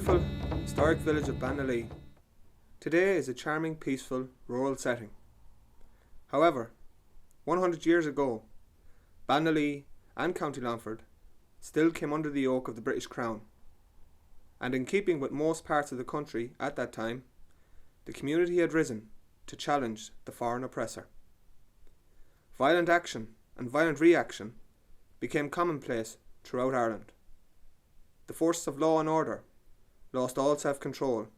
beautiful, historic village of Ballinalee today is a charming, peaceful, rural setting. However, 100 years ago, Ballinalee and County Longford still came under the yoke of the British Crown, and in keeping with most parts of the country at that time, the community had risen to challenge the foreign oppressor. Violent action and violent reaction became commonplace throughout Ireland. The forces of law and order lost all self-control,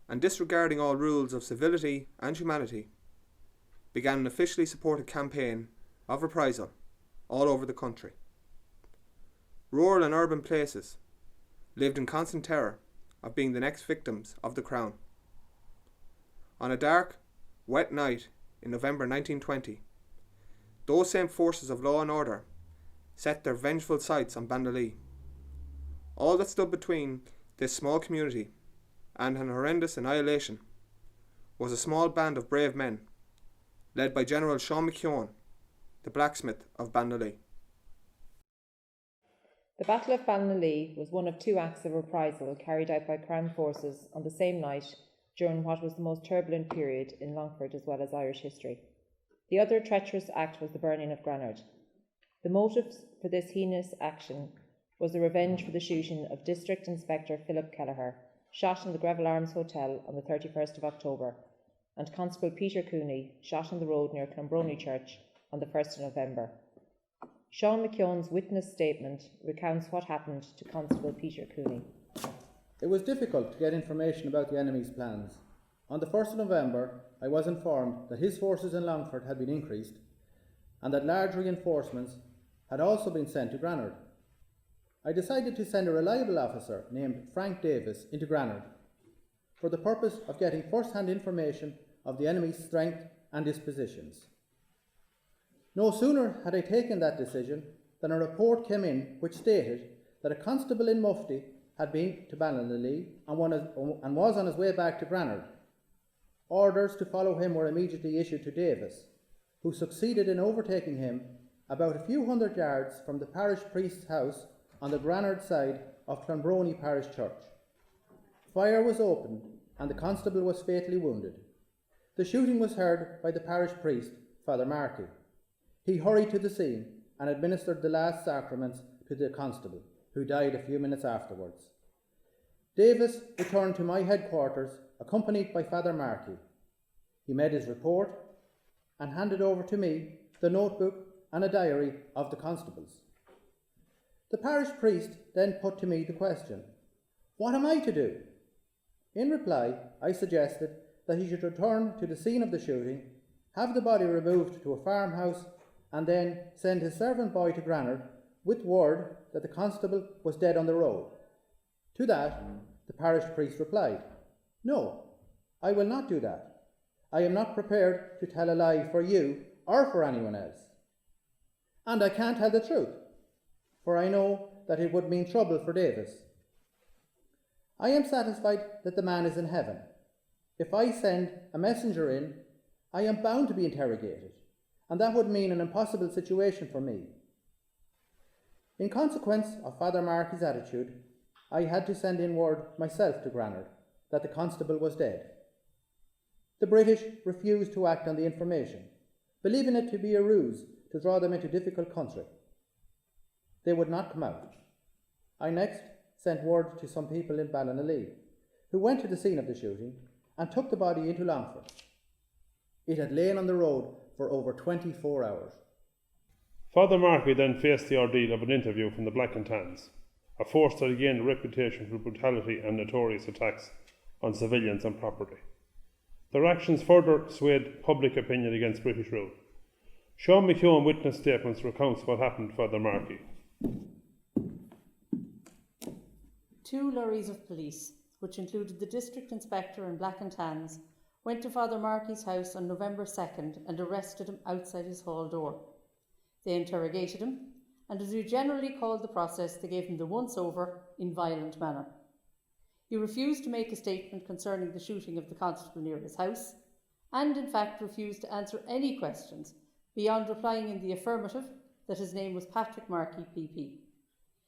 and disregarding all rules of civility and humanity, began an officially supported campaign of reprisal all over the country. Rural and urban places lived in constant terror of being the next victims of the Crown. On a dark, wet night in November 1920, those same forces of law and order set their vengeful sights on Ballinalee. All that stood between this small community and an horrendous annihilation was a small band of brave men, led by General Sean McKeown, the blacksmith of Ballinalee. The Battle of Ballinalee was one of two acts of reprisal carried out by Crown forces on the same night during what was the most turbulent period in Longford as well as Irish history. The other treacherous act was the burning of Granard. The motive for this heinous action was the revenge for the shooting of District Inspector Philip Kelleher, shot in the Greville Arms Hotel on the 31st of October, and Constable Peter Cooney, shot on the road near Clonbrony Church on the 1st of November. Sean McKeown's witness statement recounts what happened to Constable Peter Cooney. It was difficult to get information about the enemy's plans. On the 1st of November, I was informed that his forces in Longford had been increased and that large reinforcements had also been sent to Granard. I decided to send a reliable officer named Frank Davis into Granard for the purpose of getting first-hand information of the enemy's strength and dispositions. No sooner had I taken that decision than a report came in which stated that a constable in mufti had been to Ballinalee and was on his way back to Granard. Orders to follow him were immediately issued to Davis, who succeeded in overtaking him about a few hundred yards from the parish priest's house on the Granard side of Clonbrony Parish Church. Fire was opened and the constable was fatally wounded. The shooting was heard by the parish priest, Father Markey. He hurried to the scene and administered the last sacraments to the constable, who died a few minutes afterwards. Davis returned to my headquarters accompanied by Father Markey. He made his report and handed over to me the notebook and a diary of the constables. The parish priest then put to me the question, "What am I to do?" In reply, I suggested that he should return to the scene of the shooting, have the body removed to a farmhouse, and then send his servant boy to Granard with word that the constable was dead on the road. To that, the parish priest replied, "No, I will not do that. I am not prepared to tell a lie for you or for anyone else. And I can't tell the truth, for I know that it would mean trouble for Davis. I am satisfied that the man is in heaven. If I send a messenger in, I am bound to be interrogated, and that would mean an impossible situation for me." In consequence of Father Markey's attitude, I had to send in word myself to Granard that the constable was dead. The British refused to act on the information, believing it to be a ruse to draw them into difficult country. They would not come out. I next sent word to some people in Ballinalee, who went to the scene of the shooting and took the body into Longford. It had lain on the road for over 24 hours. Father Markey then faced the ordeal of an interview from the Black and Tans, a force that had gained a reputation for brutality and notorious attacks on civilians and property. Their actions further swayed public opinion against British rule. Sean McKeown witness statements recounts what happened to Father Markey. 2 lorries of police, which included the district inspector and Black and Tans, went to Father Markey's house on November 2nd and arrested him outside his hall door. They interrogated him, and as we generally called the process, they gave him the once-over in violent manner. He refused to make a statement concerning the shooting of the constable near his house, and in fact refused to answer any questions beyond replying in the affirmative that his name was Patrick Markey, PP.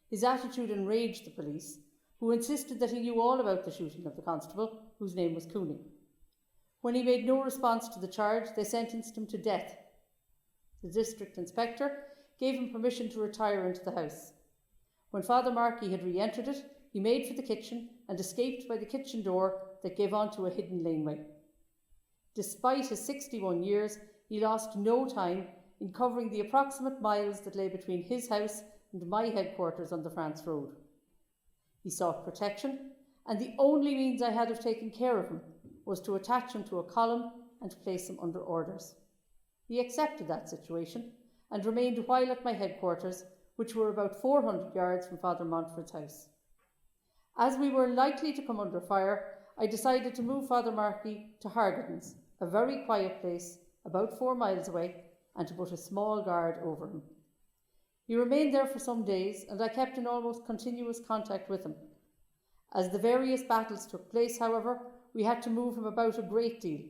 His attitude enraged the police, who insisted that he knew all about the shooting of the constable, whose name was Cooney. When he made no response to the charge, they sentenced him to death. The district inspector gave him permission to retire into the house. When Father Markey had re-entered it, he made for the kitchen and escaped by the kitchen door that gave onto a hidden laneway. Despite his 61 years, he lost no time in covering the approximate miles that lay between his house and my headquarters on the France Road. He sought protection, and the only means I had of taking care of him was to attach him to a column and place him under orders. He accepted that situation and remained a while at my headquarters, which were about 400 yards from Father Montford's house. As we were likely to come under fire, I decided to move Father Markey to Hargadon's, a very quiet place about 4 miles away, and to put a small guard over him. He remained there for some days, and I kept in almost continuous contact with him. As the various battles took place, however, we had to move him about a great deal,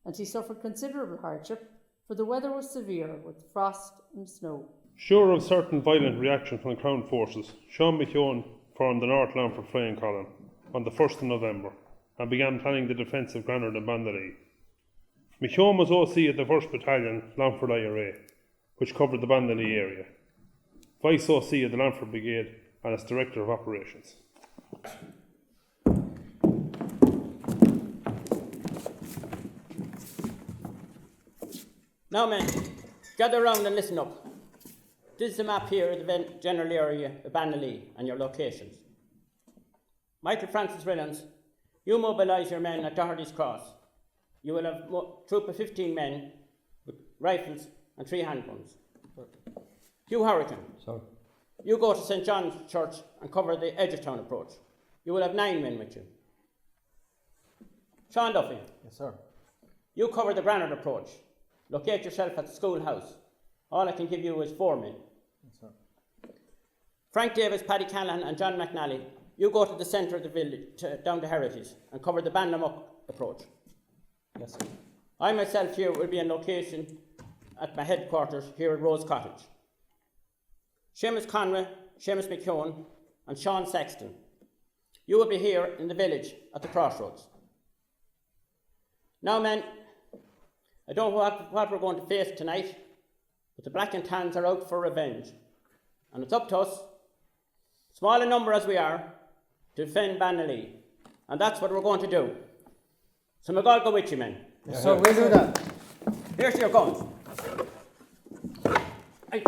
and he suffered considerable hardship, for the weather was severe with frost and snow. Sure of certain violent reaction from the Crown forces, Sean McKeown formed the North Longford flying column on the 1st of November and began planning the defence of Granard and Ballinalee. McKeown was OC at the 1st Battalion, Longford IRA, which covered the Ballinalee area, Vice OC of the Longford Brigade and as Director of Operations. Now men, gather round and listen up. This is the map here of the general area of Ballinalee and your locations. Michael Francis Rillans, you mobilise your men at Doherty's Cross. You will have a troop of 15 men with rifles and 3 handguns. Hugh Hurricane, Sir. You go to St. John's Church and cover the Edgertown approach. You will have 9 men with you. Sean Duffy. Yes, sir. You cover the Granard approach. Locate yourself at the schoolhouse. All I can give you is 4 men. Yes, sir. Frank Davis, Paddy Callahan and John McNally, you go to the centre of the village, down to Heritage, and cover the Banlamuck approach. Yes, sir. I myself here will be in location at my headquarters here at Rose Cottage. Seamus Conway, Seamus McKeown and Sean Sexton, you will be here in the village at the crossroads. Now men, I don't know what we're going to face tonight, but the Black and Tans are out for revenge. And it's up to us, small in number as we are, to defend Ballinalee. And that's what we're going to do. So may God go with you, men. Yes, sir, we'll do that. Here's your guns. Aye.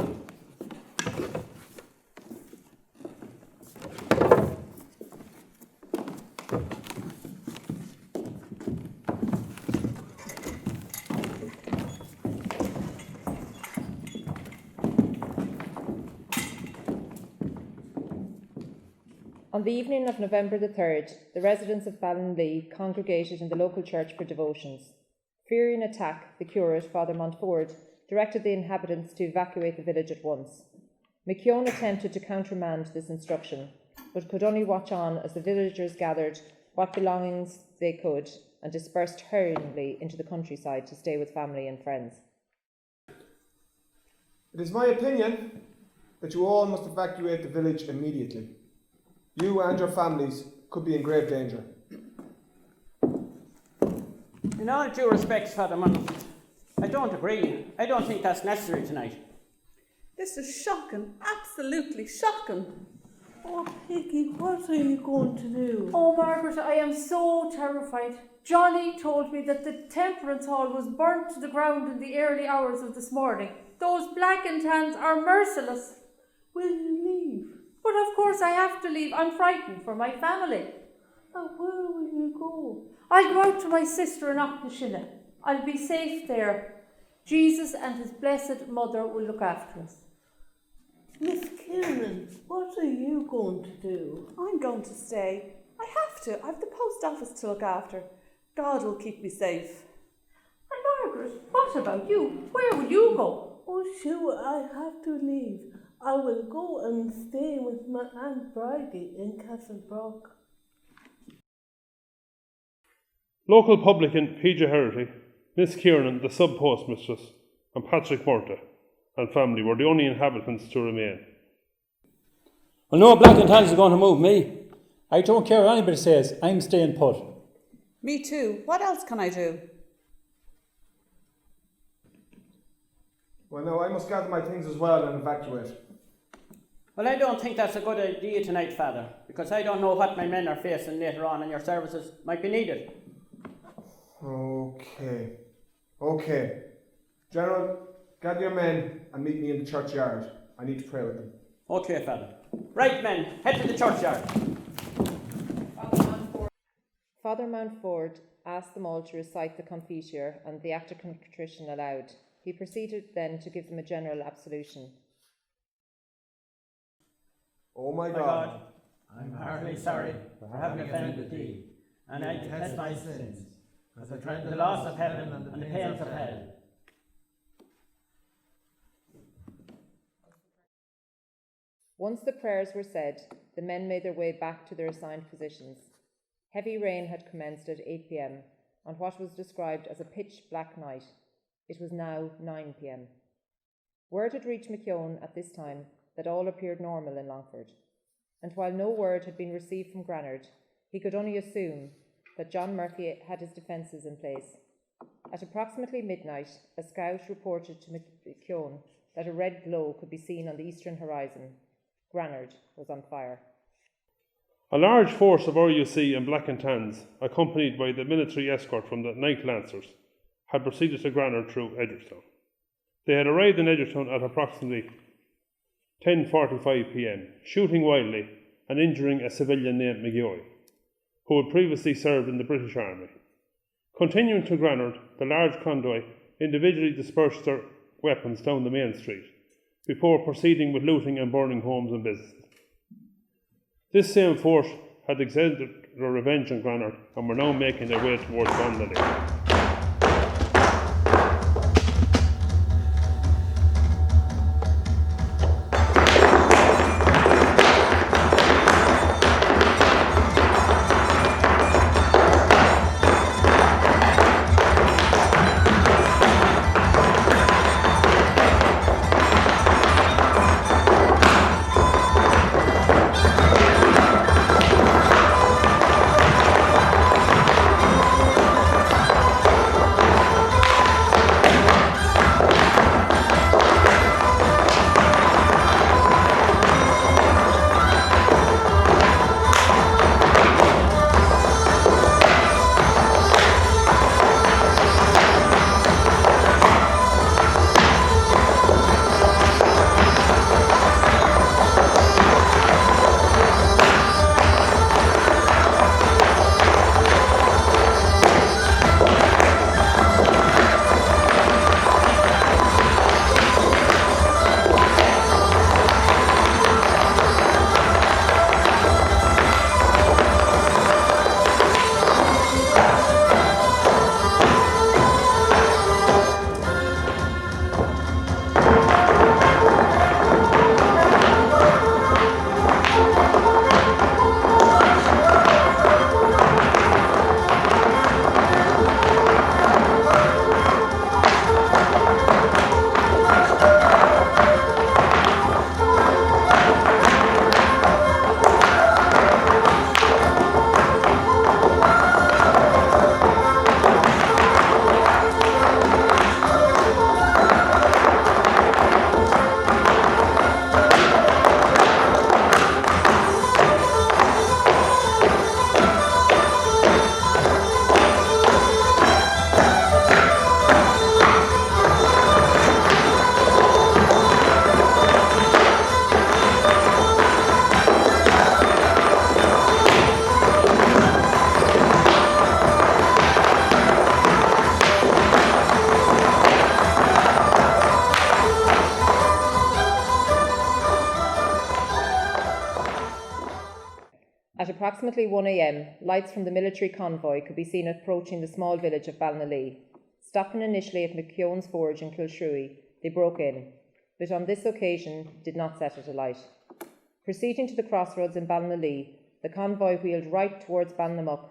On the evening of November the 3rd, the residents of Ballinalee congregated in the local church for devotions. Fearing attack, the curate, Father Montford, directed the inhabitants to evacuate the village at once. McKeown attempted to countermand this instruction, but could only watch on as the villagers gathered what belongings they could and dispersed hurriedly into the countryside to stay with family and friends. It is my opinion that you all must evacuate the village immediately. You and your families could be in grave danger. In all due respect, Father Montford, I don't agree. I don't think that's necessary tonight. This is shocking, absolutely shocking. Oh, Piggy, what are you going to do? Oh, Margaret, I am so terrified. Johnny told me that the temperance hall was burnt to the ground in the early hours of this morning. Those Black and Tans are merciless. Will you leave? But of course I have to leave. I'm frightened for my family. And where will you go? I'll go out to my sister in Auchnashina. I'll be safe there. Jesus and his blessed mother will look after us. Miss Kieran, what are you going to do? I'm going to stay. I have to. I've the post office to look after. God will keep me safe. And Margaret, what about you? Where will you go? Oh, sure, I have to leave. I will go and stay with my Aunt Bridie in Castlebrook. Local publican PJ Herity, Miss Kiernan, the sub-postmistress, and Patrick Murta and family were the only inhabitants to remain. Well, no Black and Tans is going to move me. I don't care what anybody says, I'm staying put. Me too. What else can I do? Well, no, I must gather my things as well and evacuate. Well, I don't think that's a good idea tonight, Father, because I don't know what my men are facing later on and your services might be needed. Okay. General, gather your men and meet me in the churchyard. I need to pray with them. Okay, Father. Right, men, head to the churchyard. Father Mountford asked them all to recite the Confiteor and the Act of Contrition aloud. He proceeded then to give them a general absolution. Oh my God. I'm heartily sorry for having offended thee, and I confess my sins, as I dread the loss of heaven and the pains of hell. Once the prayers were said, the men made their way back to their assigned positions. Heavy rain had commenced at 8 p.m. on what was described as a pitch-black night. It was now 9 p.m. Word had reached McKeown at this time that all appeared normal in Longford, and while no word had been received from Granard, he could only assume that John Markey had his defences in place. At approximately midnight, a scout reported to McKeown that a red glow could be seen on the eastern horizon. Granard was on fire. A large force of RUC and Black and Tans, accompanied by the military escort from the Night Lancers, had proceeded to Granard through Edgertown. They had arrived in Edgertown at approximately 10:45 p.m, shooting wildly and injuring a civilian named McGeoy, who had previously served in the British Army. Continuing to Granard, the large convoy individually dispersed their weapons down the main street, before proceeding with looting and burning homes and businesses. This same force had exerted their revenge on Granard and were now making their way towards Ballinalee. At approximately 1 a.m, lights from the military convoy could be seen approaching the small village of Ballinalee. Stopping initially at McKeown's Forge in Kilshrewey, they broke in, but on this occasion did not set it alight. Proceeding to the crossroads in Ballinalee, the convoy wheeled right towards Ballinammuck,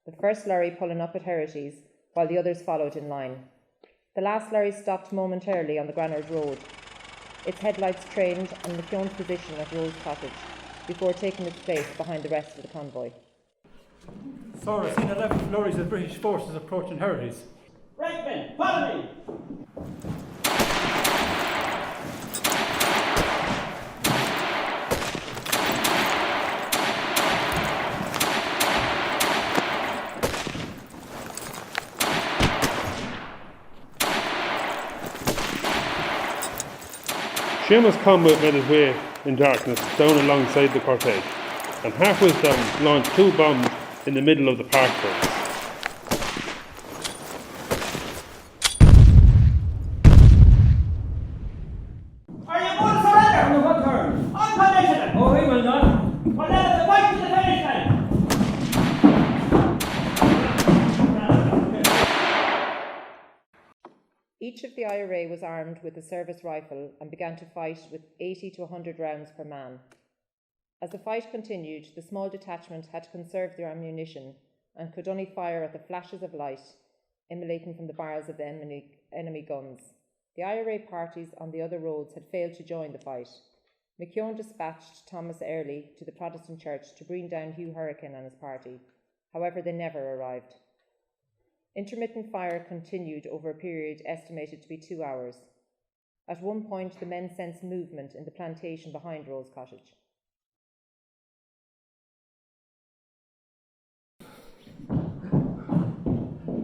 the first lorry pulling up at Herities, while the others followed in line. The last lorry stopped momentarily on the Granard Road. Its headlights trained on McKeown's position at Rose Cottage. before taking its place behind the rest of the convoy. Sir, I've seen 11 lorries of British forces approaching Herries. Right, men, follow me! Seamus Conway made his way in darkness down alongside the cortege, and halfway down launched 2 bombs in the middle of the park road. Are you going to surrender? On what terms? Unconditional! Oh, he will not. Well, let us fight to the finish line! Each of the IRA was armed with a service rifle and began to fight with 80 to 100 rounds per man. As the fight continued, the small detachment had to conserve their ammunition and could only fire at the flashes of light emanating from the barrels of the enemy guns. The IRA parties on the other roads had failed to join the fight. McKeown dispatched Thomas Early to the Protestant church to bring down Hugh Hurricane and his party. However, they never arrived. Intermittent fire continued over a period estimated to be 2 hours. At one point, the men sensed movement in the plantation behind Rose Cottage.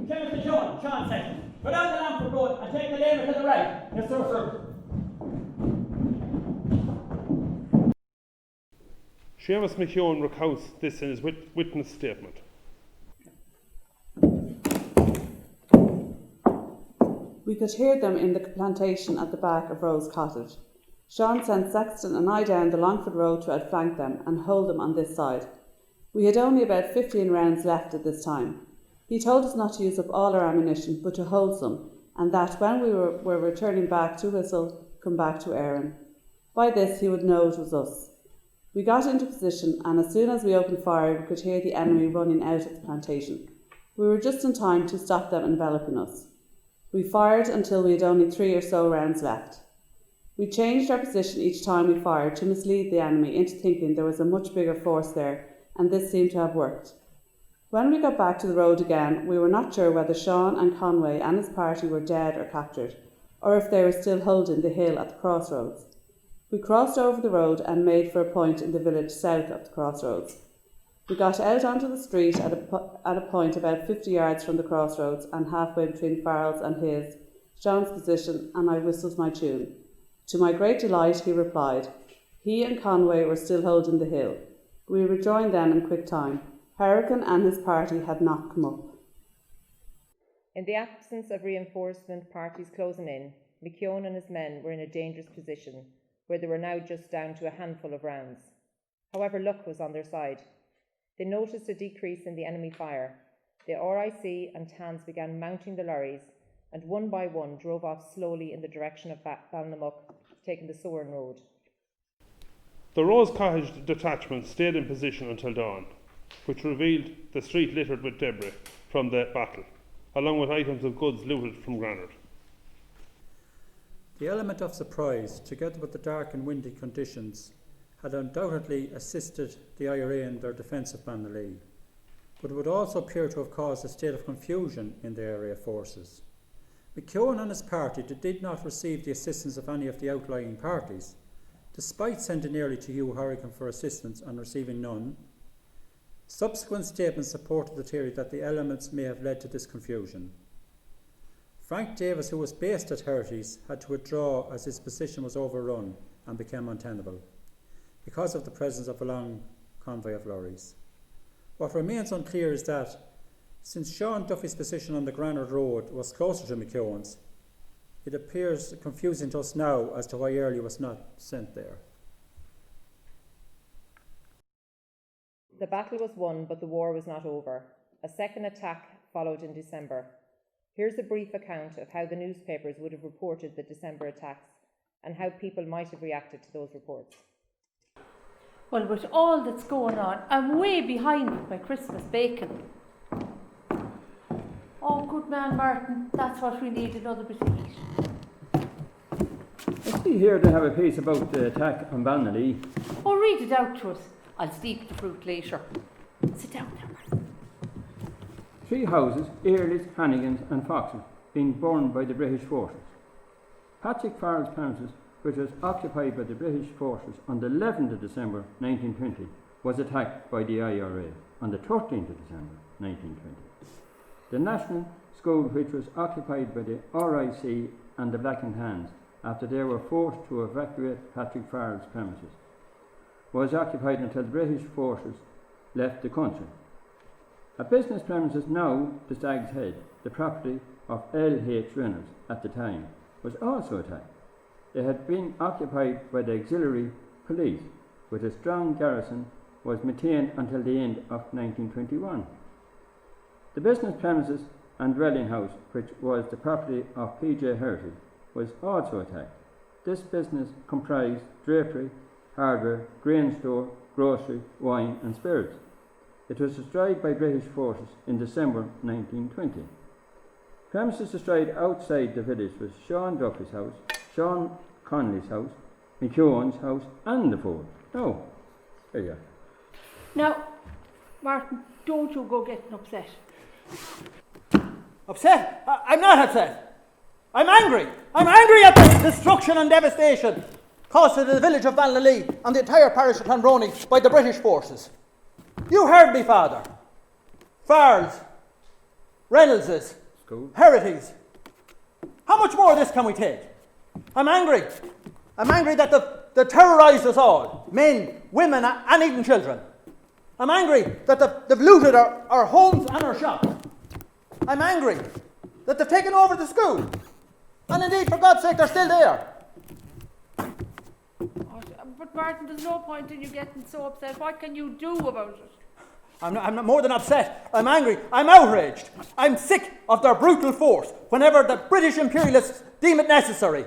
Timothy Sean said, go down the Longford Road and take the labour to the right. Yes, sir. Seamus McKeown recounts this in his witness statement. We could hear them in the plantation at the back of Rose Cottage. Sean sent Sexton and I down the Longford Road to outflank them and hold them on this side. We had only about 15 rounds left at this time. He told us not to use up all our ammunition, but to hold some, and that when we were returning back to Whistle, come back to Erin. By this he would know it was us. We got into position, and as soon as we opened fire, we could hear the enemy running out of the plantation. We were just in time to stop them enveloping us. We fired until we had only 3 or so rounds left. We changed our position each time we fired to mislead the enemy into thinking there was a much bigger force there, and this seemed to have worked. When we got back to the road again, we were not sure whether Sean and Conway and his party were dead or captured, or if they were still holding the hill at the crossroads. We crossed over the road and made for a point in the village south of the crossroads. We got out onto the street at a point about 50 yards from the crossroads and halfway between Farrell's and his, Sean's position, and I whistled my tune. To my great delight, he replied. He and Conway were still holding the hill. We rejoined them in quick time. Hurricane and his party had not come up. In the absence of reinforcement parties closing in, McKeown and his men were in a dangerous position, where they were now just down to a handful of rounds. However, luck was on their side. They noticed a decrease in the enemy fire. The RIC and TANs began mounting the lorries, and one by one drove off slowly in the direction of Ballinalee, taking the Soren Road. The Rose Cottage detachment stayed in position until dawn, which revealed the street littered with debris from the battle, along with items of goods looted from Granard. The element of surprise, together with the dark and windy conditions, had undoubtedly assisted the IRA in their defence of Ballinalee, but it would also appear to have caused a state of confusion in the area forces. McKeown and his party did not receive the assistance of any of the outlying parties, despite sending nearly to Hugh Hurricane for assistance and receiving none. Subsequent statements supported the theory that the elements may have led to this confusion. Frank Davis, who was based at Herties, had to withdraw as his position was overrun and became untenable, because of the presence of a long convoy of lorries. What remains unclear is that, since Sean Duffy's position on the Granard Road was closer to McKeown's, it appears confusing to us now as to why Early was not sent there. The battle was won, but the war was not over. A second attack followed in December. Here's a brief account of how the newspapers would have reported the December attacks and how people might have reacted to those reports. Well, with all that's going on, I'm way behind with my Christmas bacon. Oh, good man, Martin, that's what we need, another bit of heat. I see here they have a piece about the attack on Ballinalee. Oh, read it out to us. I'll steep the fruit later. Sit down there, Martin. 3 houses, Earleys, Hannigans and Foxes, being burned by the British forces. Patrick Farrell's premises, which was occupied by the British forces on the 11th of December 1920, was attacked by the IRA on the 13th of December 1920. The National School, which was occupied by the RIC and the Black and Tans after they were forced to evacuate Patrick Farrell's premises, was occupied until the British forces left the country. A business premises, now the Stag's Head, the property of L.H. Reynolds at the time, was also attacked. It had been occupied by the auxiliary police, with a strong garrison was maintained until the end of 1921. The business premises and dwelling house, which was the property of P.J. Heritage, was also attacked. This business comprised drapery, hardware, grain store, grocery, wine and spirits. It was destroyed by British forces in December 1920. Premises destroyed outside the village was Sean Duffy's house, Sean Connolly's house, McEwan's house and the Ford. No, there you are. Now, Martin, don't you go getting upset. Upset? I'm not upset. I'm angry. I'm angry at the destruction and devastation caused to the village of Ballinalee and the entire parish of Clonbrony by the British forces. You heard me, Father. Farrell's, Reynoldses, Heritage. How much more of this can we take? I'm angry. I'm angry that they terrorised us all, men, women and even children. I'm angry that they've looted our homes and our shops. I'm angry that they've taken over the school. And indeed, for God's sake, they're still there. But Martin, there's no point in you getting so upset. What can you do about it? I'm not more than upset. I'm angry. I'm outraged. I'm sick of their brutal force whenever the British imperialists deem it necessary.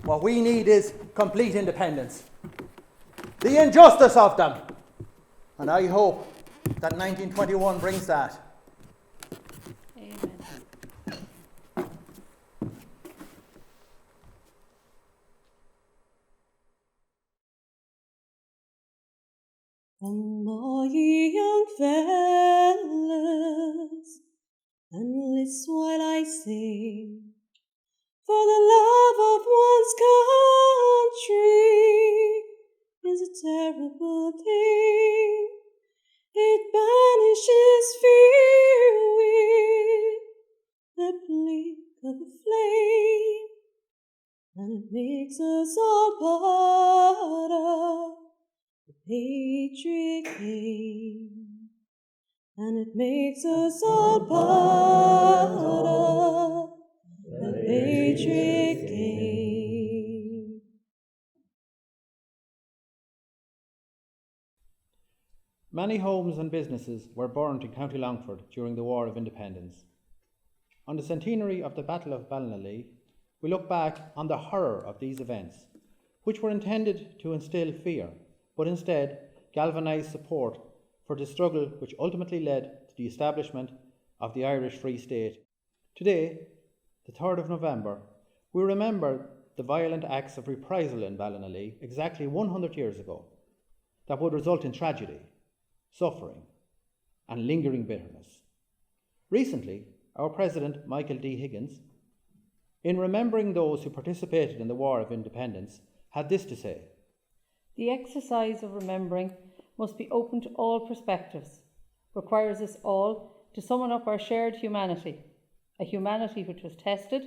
What we need is complete independence. The injustice of them. And I hope that 1921 brings that. Amen. Come all ye young fellas, and list while I sing, for the love of one's country is a terrible thing. It banishes fear with the blink of a flame, and it makes us all part of the patriot game, and it makes us all part of the patriot game. Many homes and businesses were burnt in County Longford during the War of Independence. On the centenary of the Battle of Ballinalee, we look back on the horror of these events, which were intended to instill fear, but instead galvanise support for the struggle which ultimately led to the establishment of the Irish Free State. Today, the 3rd of November, we remember the violent acts of reprisal in Ballinalee exactly 100 years ago that would result in tragedy, suffering and lingering bitterness. Recently, our President, Michael D. Higgins, in remembering those who participated in the War of Independence, had this to say: The exercise of remembering must be open to all perspectives, requires us all to summon up our shared humanity, a humanity which was tested,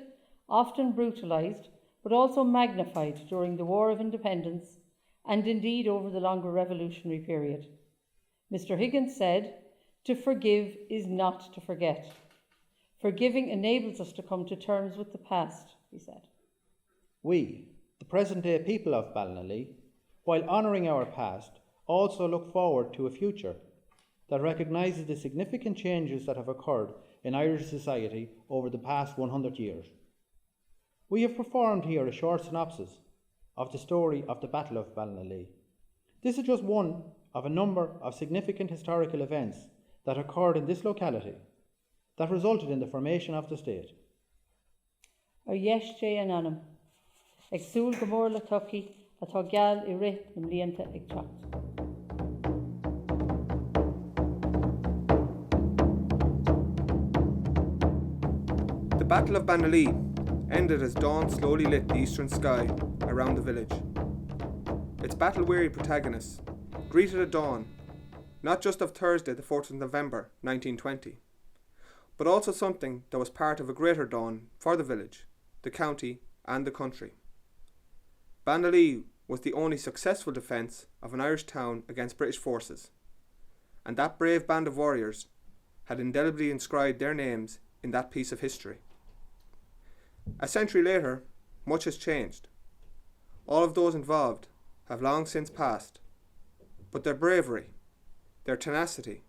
often brutalised, but also magnified during the War of Independence and indeed over the longer revolutionary period. Mr. Higgins said, "To forgive is not to forget. Forgiving enables us to come to terms with the past," he said. We, the present-day people of Ballinalee, while honouring our past, also look forward to a future that recognises the significant changes that have occurred in Irish society over the past 100 years. We have performed here a short synopsis of the story of the Battle of Ballinalee. This is just one of a number of significant historical events that occurred in this locality that resulted in the formation of the state. Ar yesh J. Ananam, Exul Gomor Latucky, atá geall I rith na mblianta ag teacht. The Battle of Ballinalee ended as dawn slowly lit the eastern sky around the village. Its battle-weary protagonists greeted at dawn not just of Thursday the 4th of November 1920, but also something that was part of a greater dawn for the village, the county and the country. Ballinalee was the only successful defence of an Irish town against British forces, and that brave band of warriors had indelibly inscribed their names in that piece of history. A century later, much has changed. All of those involved have long since passed, but their bravery, their tenacity,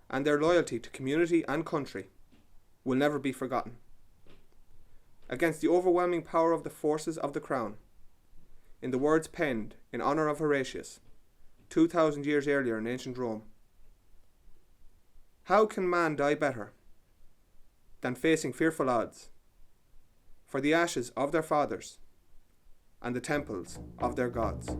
and their loyalty to community and country will never be forgotten. Against the overwhelming power of the forces of the Crown, in the words penned in honour of Horatius 2,000 years earlier in ancient Rome, how can man die better than facing fearful odds for the ashes of their fathers and the temples of their gods?